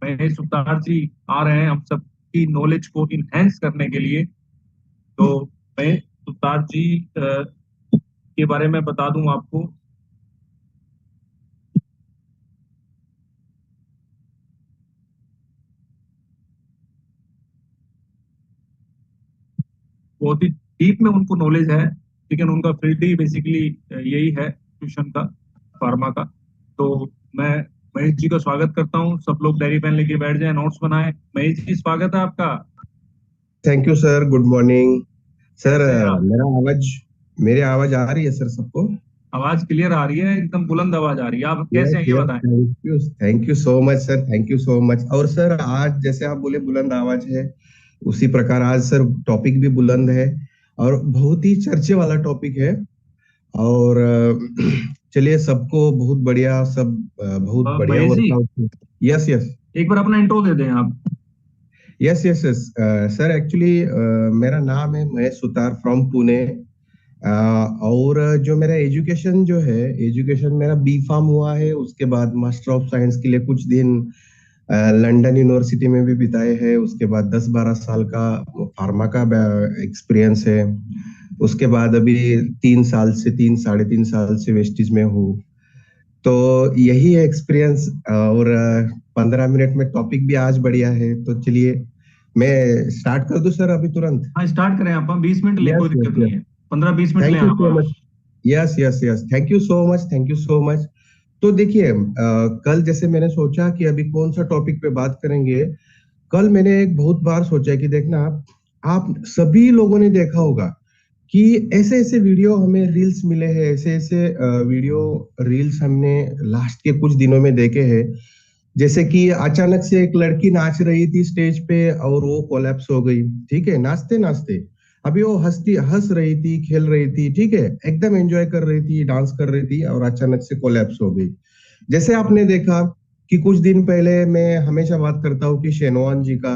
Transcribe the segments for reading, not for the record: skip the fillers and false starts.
महेश सुतार जी आ रहे हैं हम सबकी नॉलेज को इनहेंस करने के लिए। तो महेश सुतार जी के बारे में बता दूं आपको। बहुत ही डीप में उनको नॉलेज है, लेकिन उनका फील्ड ही बेसिकली यही है, ट्यूशन का, फार्मा का। तो मैं महेश जी का स्वागत करता हूँ। सब लोग डायरी पेन लेके बैठ जाएं, नोट्स बनाएं। महेश जी, स्वागत है आपका। Thank you sir, good morning sir. कैसे हैं आप? मेरी आवाज आ रही है सर सबको? आवाज क्लियर आ रही है, एकदम बुलंद आवाज आ रही है। आप कैसे यस हैं ये यस, बताएं। Thank you so much sir, thank you so much. और सर आज जैसे आप बोले बुलंद आवाज है, उसी प्रकार आज सर टॉपिक भी बुलंद है और बहुत ही चर्चे वाला टॉपिक है। और चलिए, सबको बहुत बढ़िया, सब बहुत बढ़िया Mahesh ji, workout. Yes yes एक बार अपना इंट्रो दे दें आप। Yes yes yes sir, actually मेरा नाम है महेश सुतार फ्रॉम पुणे। और जो मेरा एजुकेशन जो है, एजुकेशन मेरा बी फार्म हुआ है। उसके बाद मास्टर ऑफ साइंस के लिए कुछ दिन लंदन यूनिवर्सिटी में भी बिताए हैं। उसके बाद 10-12 साल का फार्मा का एक्सपीरियंस है। उसके बाद अभी 3 साल से 3 साढ़े 3 साल से वेस्टिज में हूँ। तो यही है एक्सपीरियंस। और 15 मिनट में टॉपिक भी आज बढ़िया है, तो चलिए मैं स्टार्ट कर दूं सर अभी तुरंत। हाँ, स्टार्ट करें आप। 20 मिनट ले, यस कोई यस दिक्कत नहीं यस, है। 15-20 मिनट ले थैंक यू आप। So much. Yes yes yes, thank you so much, thank you so much. तो देखिए, कल जैसे मैंने सोचा कि अभी कौन सा टॉपिक पे बात करेंगे। कल मैंने एक बहुत बार सोचा है कि देखना, आप सभी लोगों ने देखा होगा कि ऐसे ऐसे वीडियो हमें रील्स मिले हैं, ऐसे ऐसे वीडियो रील्स हमने लास्ट के कुछ दिनों में देखे हैं। जैसे कि अचानक से एक लड़की नाच रही थी स्टेज पे और वो कोलैप्स हो गई। ठीक है, नाचते नाचते अभी वो हंस रही थी, खेल रही थी, ठीक है, एकदम एंजॉय कर रही थी, डांस कर रही थी, और अचानक से कोलैप्स हो गई। जैसे आपने देखा कि कुछ दिन पहले, मैं हमेशा बात करता हूँ कि शेनवान जी का,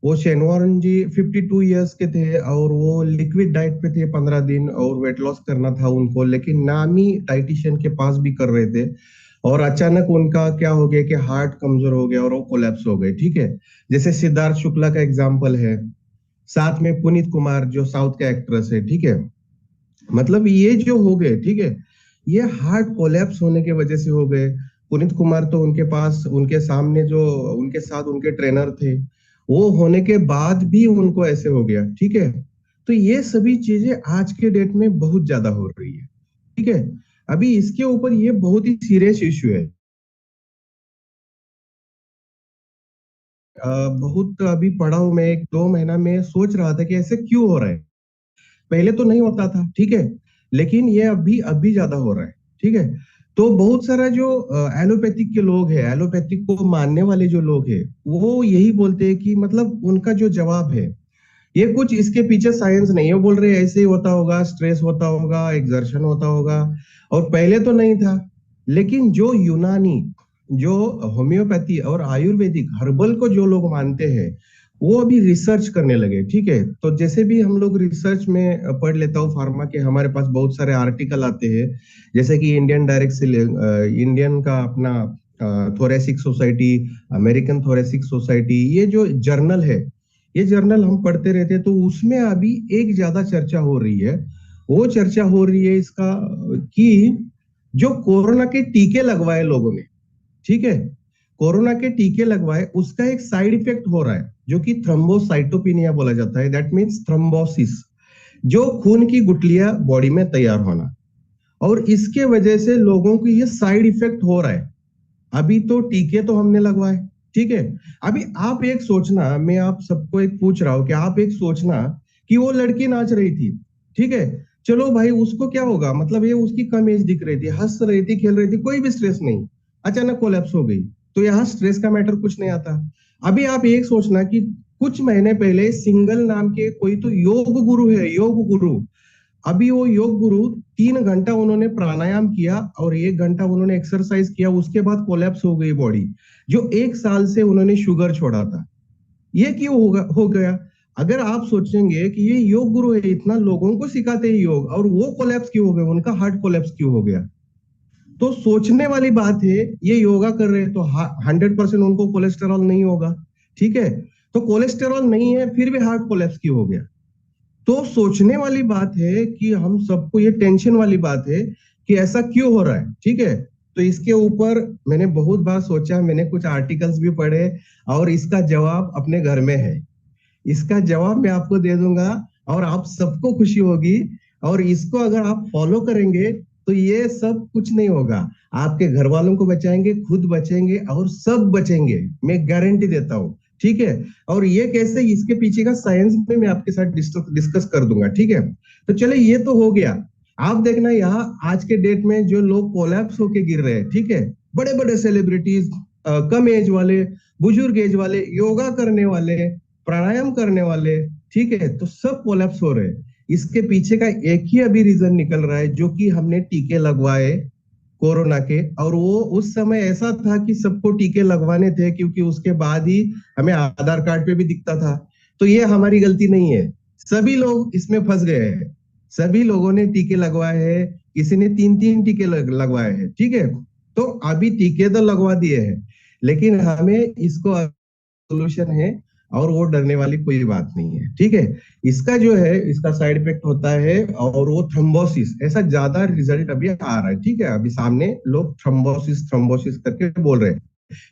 वो शेनवान जी 52 इयर्स के थे और वो लिक्विड डाइट पे थे 15 दिन, और वेट लॉस करना था उनको, लेकिन नामी डाइटिशियन के पास भी कर रहे थे। और अचानक उनका क्या हो गया कि हार्ट कमजोर हो गया और वो कोलैप्स हो गए। ठीक है, जैसे सिद्धार्थ शुक्ला का एग्जाम्पल है, साथ में पुनीत कुमार जो साउथ के एक्ट्रेस है। ठीक है, मतलब ये जो हो गए, ठीक है, ये हार्ट कोलैप्स होने के वजह से हो गए। पुनीत कुमार तो उनके पास, उनके सामने जो उनके साथ उनके ट्रेनर थे, वो होने के बाद भी उनको ऐसे हो गया। ठीक है, तो ये सभी चीजें आज के डेट में बहुत ज्यादा हो रही है। ठीक है, अभी इसके ऊपर ये बहुत ही सीरियस इश्यू है। बहुत अभी पढ़ा हूं मैं, 1-2 महीना में सोच रहा था कि ऐसे क्यों हो रहा है। पहले तो नहीं होता था, ठीक है, लेकिन ये अभी अभी ज्यादा हो रहा है। ठीक है, तो बहुत सारा जो एलोपैथिक के लोग हैं, एलोपैथिक को मानने वाले जो लोग हैं, वो यही बोलते हैं कि मतलब उनका जो जवाब है, ये कुछ इसके पीछे साइंस नहीं है। वो बोल रहे हैं ऐसे ही होता होगा, स्ट्रेस होता होगा, एक्सर्शन होता होगा, और पहले तो नहीं था। लेकिन जो यूनानी, जो होम्योपैथी और आयुर्वेदिक हर्बल को जो लोग मानते हैं, वो अभी रिसर्च करने लगे। ठीक है, तो जैसे भी हम लोग रिसर्च में पढ़ लेता हूँ फार्मा के, हमारे पास बहुत सारे आर्टिकल आते हैं। जैसे कि इंडियन डायरेक्ट से इंडियन का अपना thoracic society, American thoracic society, ये जो जर्नल है, ये जर्नल हम पढ़ते रहते हैं। तो उसमें अभी एक ज्यादा चर्चा हो रही है। वो चर्चा हो रही है इसका कि जो कोरोना के टीके लगवाए लोगों ने, ठीक है, कोरोना के टीके लगवाए, उसका एक साइड इफेक्ट हो रहा है जो कि थ्रोम्बोसाइटोपिनिया बोला जाता है। दैट मीन्स थ्रोम्बोसिस, जो खून की गुठलियां बॉडी में तैयार होना, और इसके वजह से लोगों को ये साइड इफेक्ट हो रहा है। अभी तो टीके तो हमने लगवाए, ठीक है, अभी आप एक सोचना, मैं आप सबको एक पूछ रहा हूं कि आप एक सोचना कि वो लड़की नाच रही थी, ठीक है, चलो भाई, उसको क्या होगा, मतलब ये उसकी कम एज दिख रही थी, हंस रही थी, खेल रही थी, कोई भी स्ट्रेस नहीं, अचानक कोलैप्स हो गई, तो यहाँ स्ट्रेस का मैटर कुछ नहीं आता। अभी आप एक सोचना कि कुछ महीने पहले सिंगल नाम के कोई तो योग गुरु है, योग गुरु, अभी वो योग गुरु 3 घंटा उन्होंने प्राणायाम किया और 1 घंटा उन्होंने एक्सरसाइज किया, उसके बाद कोलैप्स हो गई बॉडी। जो 1 साल से उन्होंने शुगर छोड़ा था, ये क्यों हो गया? अगर आप सोचेंगे कि ये योग गुरु है, इतना लोगों को सिखाते हैं योग, और वो कोलैप्स क्यों हो गए, उनका हार्ट कोलैप्स क्यों हो गया? तो सोचने वाली बात है, ये योगा कर रहे हैं तो 100% उनको कोलेस्टेरॉल नहीं होगा, ठीक है। तो कोलेस्टेरॉल नहीं है फिर भी हार्ट कोलैप्स क्यों हो गया? तो सोचने वाली बात है कि हम सबको ये टेंशन वाली बात है कि ऐसा क्यों हो रहा है, ठीक है। तो इसके ऊपर मैंने बहुत बार सोचा, मैंने कुछ आर्टिकल्स भी पढ़े और इसका जवाब अपने घर में है। इसका जवाब मैं आपको दे दूंगा और आप सबको खुशी होगी। और इसको अगर आप फॉलो करेंगे तो ये सब कुछ नहीं होगा। आपके घर वालों को बचाएंगे, खुद बचेंगे और सब बचेंगे, मैं गारंटी देता हूँ, ठीक है। और ये कैसे, इसके पीछे का साइंस में मैं आपके साथ डिस्कस कर दूंगा, ठीक है। तो चले, ये तो हो गया। आप देखना यहाँ आज के डेट में जो लोग कोलैप्स होके गिर रहे हैं, ठीक है, बड़े बड़े सेलिब्रिटीज, कम एज वाले, बुजुर्ग एज वाले, योगा करने वाले, प्राणायाम करने वाले, ठीक है, तो सब कोलैप्स हो रहे हैं। इसके पीछे का एक ही अभी रीजन निकल रहा है, जो कि हमने टीके लगवाए कोरोना के। और वो उस समय ऐसा था कि सबको टीके लगवाने थे, क्योंकि उसके बाद ही हमें आधार कार्ड पे भी दिखता था। तो ये हमारी गलती नहीं है, सभी लोग इसमें फंस गए हैं। सभी लोगों ने टीके लगवाए हैं, किसी ने 3-3 टीके लगवाए हैं, ठीक है। तो अभी टीके तो लगवा दिए हैं, लेकिन हमें इसको सोल्यूशन है और वो डरने वाली कोई बात नहीं है, ठीक है। इसका जो है, इसका साइड इफेक्ट होता है और वो थ्रोम्बोसिस, ऐसा ज्यादा रिजल्ट अभी आ रहा है, ठीक है। अभी सामने लोग थ्रोम्बोसिस थ्रोम्बोसिस करके बोल रहे हैं,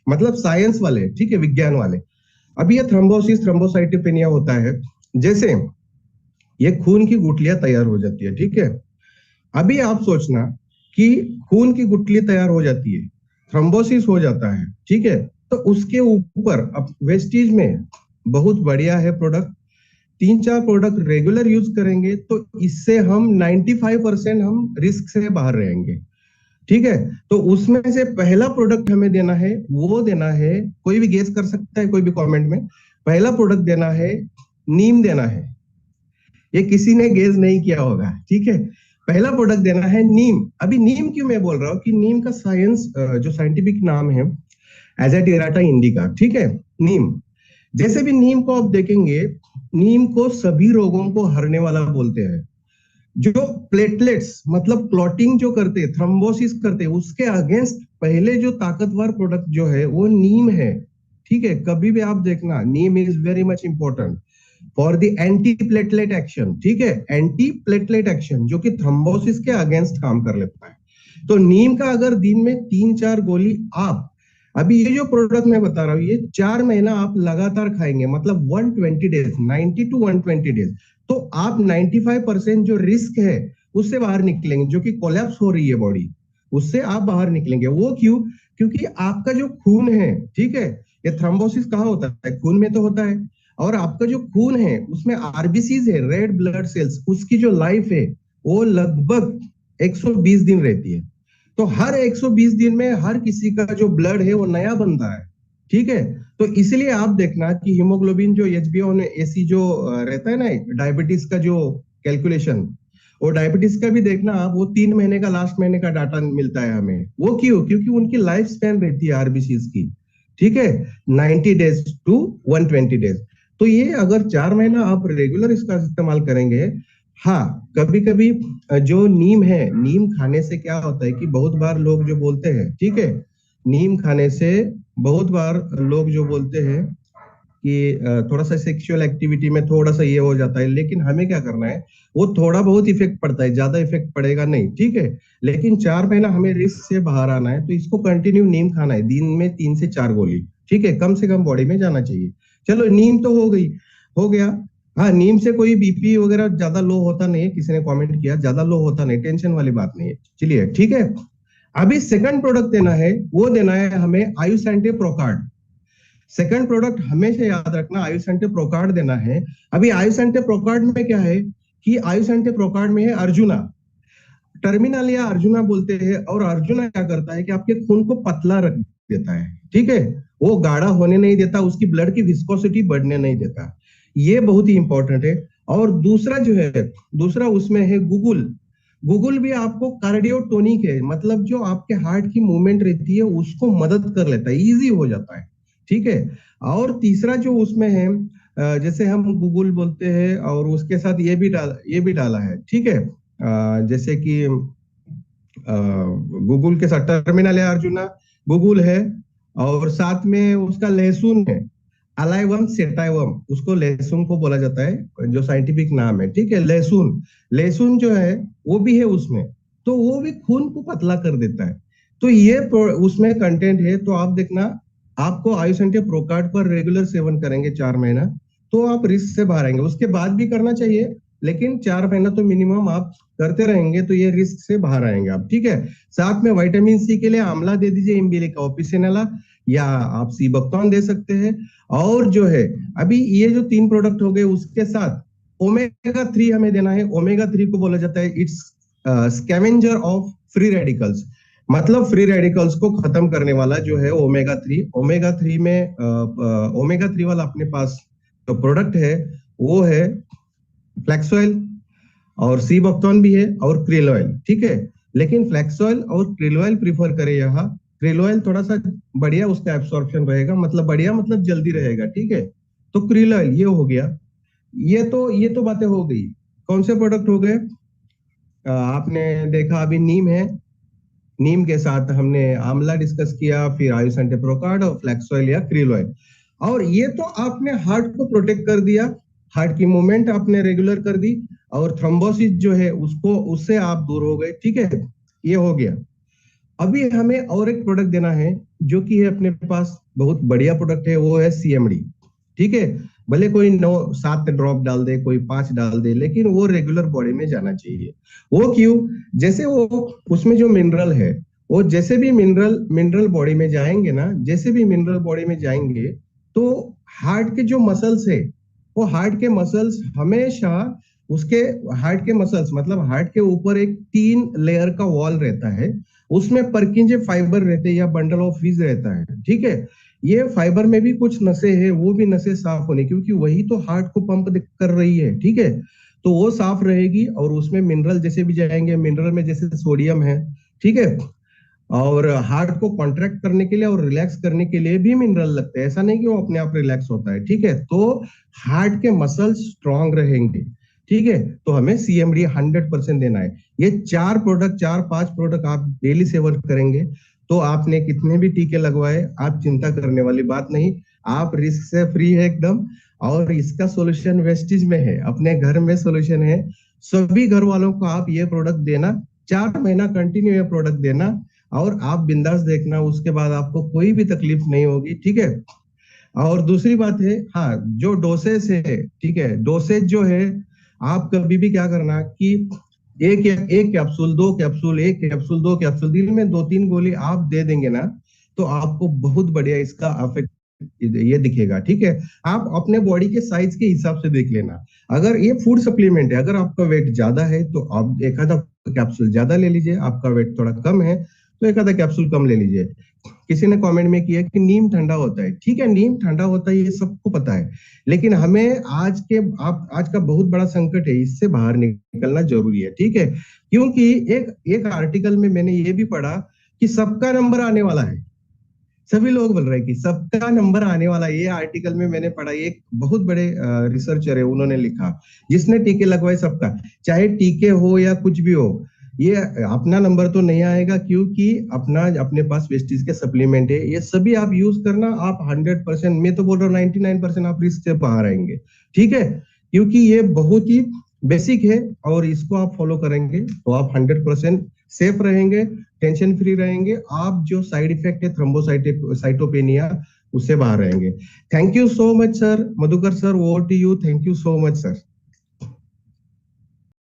मतलब साइंस वाले, ठीक है, विज्ञान वाले। अभी ये थ्रोम्बोसिस थ्रोम्बोसाइटोपेनिया होता है, जैसे ये खून की गुठलियां तैयार हो जाती है, ठीक है। अभी आप सोचना कि खून की गुठली तैयार हो जाती है, थ्रोम्बोसिस हो जाता है, ठीक है। तो उसके ऊपर अब वेस्टीज में बहुत बढ़िया है प्रोडक्ट, 3-4 प्रोडक्ट रेगुलर यूज करेंगे तो इससे हम 95% हम रिस्क से बाहर रहेंगे, ठीक है। तो उसमें से पहला प्रोडक्ट हमें देना है, वो देना है, कोई भी गेस कर सकता है, कोई भी कमेंट में। पहला प्रोडक्ट देना है, नीम देना है। ये किसी ने गेस नहीं किया होगा, ठीक है। पहला प्रोडक्ट देना है नीम। अभी नीम क्यों मैं बोल रहा हूँ कि नीम का साइंस, जो साइंटिफिक नाम है एजाटीराटा इंडिका, ठीक है, नीम। जैसे भी नीम को आप देखेंगे, नीम को सभी रोगों को हरने वाला बोलते हैं। जो प्लेटलेट्स मतलब क्लॉटिंग जो करते, थ्रोम्बोसिस करते, उसके अगेंस्ट पहले जो ताकतवर प्रोडक्ट जो है वो नीम है, ठीक है। कभी भी आप देखना, neem is very much important for the anti platelet action, ठीक है, एंटी प्लेटलेट एक्शन, जो कि थ्रोम्बोसिस के अगेंस्ट काम कर लेता है। तो नीम का अगर दिन में 3-4 गोली आप, अभी ये जो प्रोडक्ट मैं बता रहा हूँ, ये 4 महीना आप लगातार खाएंगे, मतलब 120 डेज, 90 to 120 डेज, तो आप 95% जो रिस्क है उससे बाहर निकलेंगे, जो कि कोलैप्स हो रही है बॉडी, उससे आप बाहर निकलेंगे। वो क्यों? क्योंकि आपका जो खून है, ठीक है, ये थ्रोम्बोसिस कहाँ होता है? खून में तो होता है। और आपका जो खून है उसमें आरबीसीज है, रेड ब्लड सेल्स, उसकी जो लाइफ है वो लगभग 120 दिन रहती है। तो हर 120 दिन में हर किसी का जो ब्लड है वो नया बनता है, ठीक है। तो इसलिए आप देखना कि हीमोग्लोबिन जो एचबीओ ने एसी जो रहता है ना, डायबिटीज का जो कैलकुलेशन, वो डायबिटीज का भी देखना आप, वो 3 महीने का, लास्ट महीने का डाटा मिलता है हमें। वो क्यों? क्योंकि उनकी लाइफ स्पैन रहती है आरबीसीज की, ठीक है, 90 डेज to 120 डेज। तो ये अगर 4 महीना आप रेगुलर इसका इस्तेमाल करेंगे। हाँ, कभी कभी जो नीम है, नीम खाने से क्या होता है कि बहुत बार लोग जो बोलते हैं, ठीक है, नीम खाने से बहुत बार लोग जो बोलते हैं कि थोड़ा सा सेक्सुअल एक्टिविटी में थोड़ा सा ये हो जाता है, लेकिन हमें क्या करना है, वो थोड़ा बहुत इफेक्ट पड़ता है, ज्यादा इफेक्ट पड़ेगा नहीं, ठीक है। लेकिन 4 महीना हमें रिस्क से बाहर आना है, तो इसको कंटिन्यू नीम खाना है, दिन में 3 से 4 गोली, ठीक है, कम से कम बॉडी में जाना चाहिए। चलो, नीम तो हो गई, हो गया। हाँ, नीम से कोई बीपी वगैरह ज्यादा लो होता नहीं है, किसी ने कमेंट किया, ज्यादा लो होता नहीं, टेंशन वाली बात नहीं है, चलिए, ठीक है। अभी सेकंड प्रोडक्ट देना है, वो देना है हमें आयुसेंटे प्रोकार्ड। सेकंड प्रोडक्ट हमेशा याद रखना, आयुसेंटे प्रोकार्ड देना है। अभी आयुसेंटे प्रोकार्ड में क्या है कि आयुसेंटे प्रोकार्ड में है अर्जुना, टर्मिनल या अर्जुना बोलते हैं। और अर्जुना क्या करता है कि आपके खून को पतला रख देता है, ठीक है, वो गाढ़ा होने नहीं देता, उसकी ब्लड की विस्कोसिटी बढ़ने नहीं देता। ये बहुत ही इंपॉर्टेंट है। और दूसरा जो है, दूसरा उसमें है गूगल। गूगल भी आपको कार्डियोटोनिक है, मतलब जो आपके हार्ट की मूवमेंट रहती है उसको मदद कर लेता है, इजी हो जाता है, ठीक है। और तीसरा जो उसमें है, जैसे हम गूगल बोलते हैं और उसके साथ ये भी डाला है, ठीक है, जैसे कि गूगल के साथ टर्मिनल है अर्जुना, गूगल है, और साथ में उसका लहसुन है, अलाइवम सेटाइवम, उसको लहसुन को बोला जाता है, जो साइंटिफिक नाम है, ठीक है। लहसुन, लहसुन जो है वो भी है उसमें, तो वो भी खून को पतला कर देता है। तो ये उसमें कंटेंट है, तो आप देखना, आपको आयुष प्रोकार्ड पर रेगुलर सेवन करेंगे 4 महीना, तो आप रिस्क से बाहर आएंगे। उसके बाद भी करना चाहिए, लेकिन 4 महीना तो मिनिमम आप करते रहेंगे, तो ये रिस्क से बाहर आएंगे आप, ठीक है। साथ में विटामिन सी के लिए आंवला दे दीजिए, इम्बिलिका ऑफिसिनेला, या आप सीबकतौन दे सकते हैं। और जो है, अभी ये जो 3 प्रोडक्ट हो गए, उसके साथ ओमेगा 3 हमें देना है। ओमेगा 3 को बोला जाता है it's scavenger of free radicals, मतलब फ्री रेडिकल्स को खत्म करने वाला जो है ओमेगा 3। ओमेगा 3 में ओमेगा 3 वाला अपने पास जो प्रोडक्ट है वो है फ्लैक्स ऑयल, और सीबकतौन भी है, और क्रिल ऑयल, ठीक है। लेकिन फ्लैक्स ऑयल और क्रिल ऑयल प्रीफर करें यहाँ। क्रिल ऑयल थोड़ा सा बढ़िया उसका एब्सॉर्प्शन रहेगा, मतलब बढ़िया मतलब जल्दी रहेगा, ठीक है। तो क्रिल ऑयल ये हो गया। ये तो बातें हो गई। कौन से प्रोडक्ट हो गए? आपने देखा अभी नीम है, नीम के साथ हमने आंवला डिस्कस किया, फिर आयुष प्रोकार्ड और फ्लैक्स ऑयल या क्रिल ऑयल। और ये तो आपने हार्ट को प्रोटेक्ट कर दिया, हार्ट की मूवमेंट आपने रेगुलर कर दी, और थ्रोम्बोसिस जो है उसको, उससे आप दूर हो गए, ठीक है। ये हो गया। अभी हमें और एक प्रोडक्ट देना है, जो कि है अपने पास बहुत बढ़िया प्रोडक्ट है, वो है सीएमडी, ठीक है। भले कोई 9-7 ड्रॉप डाल दे, कोई 5 डाल दे, लेकिन वो रेगुलर बॉडी में जाना चाहिए। वो क्यों? जैसे वो, उसमें जो मिनरल है, वो जैसे भी मिनरल मिनरल बॉडी में जाएंगे ना, जैसे भी मिनरल बॉडी में जाएंगे, तो हार्ट के जो मसल्स है, वो हार्ट के मसल्स हमेशा, उसके हार्ट के मसल्स मतलब हार्ट के ऊपर एक 3 लेयर का वॉल रहता है, उसमें परकिंजे फाइबर रहते हैं या बंडल ऑफ फीज रहता है, ठीक है। ये फाइबर में भी कुछ नसें हैं, वो भी नसें साफ होने, क्योंकि वही तो हार्ट को पंप कर रही है, ठीक है। तो वो साफ रहेगी, और उसमें मिनरल जैसे भी जाएंगे, मिनरल में जैसे सोडियम है, ठीक है। और हार्ट को कॉन्ट्रैक्ट करने के लिए और रिलैक्स करने के लिए भी मिनरल लगते हैं, ऐसा नहीं कि वो अपने आप रिलैक्स होता है, ठीक है। तो हार्ट के मसल्स स्ट्रांग रहेंगे, ठीक है। तो हमें सीएमडी 100% देना है। ये 4-5 प्रोडक्ट आप डेली सेवन करेंगे, तो आपने कितने भी टीके लगवाए, आप चिंता करने वाली बात नहीं, आप रिस्क से फ्री है एकदम। और इसका सॉल्यूशन वेस्टिज में है, अपने घर में सॉल्यूशन है। सभी घर वालों को आप ये प्रोडक्ट देना, 4 महीना कंटिन्यू ये प्रोडक्ट देना, और आप बिंदास देखना, उसके बाद आपको कोई भी तकलीफ नहीं होगी, ठीक है। और दूसरी बात है, हाँ, जो डोसेज है, ठीक है, डोसेज जो है, आप कभी भी क्या करना कि एक कैप्सूल, 2 कैप्सूल, 1 कैप्सूल, 2 कैप्सूल, दिन में 2-3 गोली आप दे देंगे ना, तो आपको बहुत बढ़िया इसका इफेक्ट ये दिखेगा, ठीक है। आप अपने बॉडी के साइज के हिसाब से देख लेना। अगर ये फूड सप्लीमेंट है, अगर आपका वेट ज्यादा है, तो आप एक आधा कैप्सूल ज्यादा ले लीजिए, आपका वेट थोड़ा कम है तो एक आधा कैप्सूल कम ले लीजिए। किसी ने कमेंट में किया कि नीम ठंडा होता है, ठीक है, नीम ठंडा होता है, ये सबको पता है, लेकिन हमें आज का बहुत बड़ा संकट है, इससे बाहर निकलना जरूरी है, ठीक है। क्योंकि एक एक आर्टिकल में मैंने ये भी पढ़ा कि सबका नंबर आने वाला है, सभी लोग बोल रहे हैं कि सबका नंबर आने वाला है। ये आर्टिकल में मैंने पढ़ा, एक बहुत बड़े रिसर्चर है, उन्होंने लिखा, जिसने टीके लगवाए सबका, चाहे टीके हो या कुछ भी हो, ये अपना नंबर तो नहीं आएगा, क्योंकि अपने पास वेस्टीज के सप्लीमेंट है, ये सभी आप यूज करना, आप 100%, मैं तो बोल रहा हूँ 99% आप रिस्क से बाहर आएंगे, ठीक है। क्योंकि ये बहुत ही बेसिक है, और इसको आप फॉलो करेंगे तो आप 100% सेफ रहेंगे, टेंशन फ्री रहेंगे, आप जो साइड इफेक्ट है थ्रोम्बोसाइटोपेनिया, उससे बाहर रहेंगे। Thank you so much sir, Madhukar sir, over to you, thank you so much sir.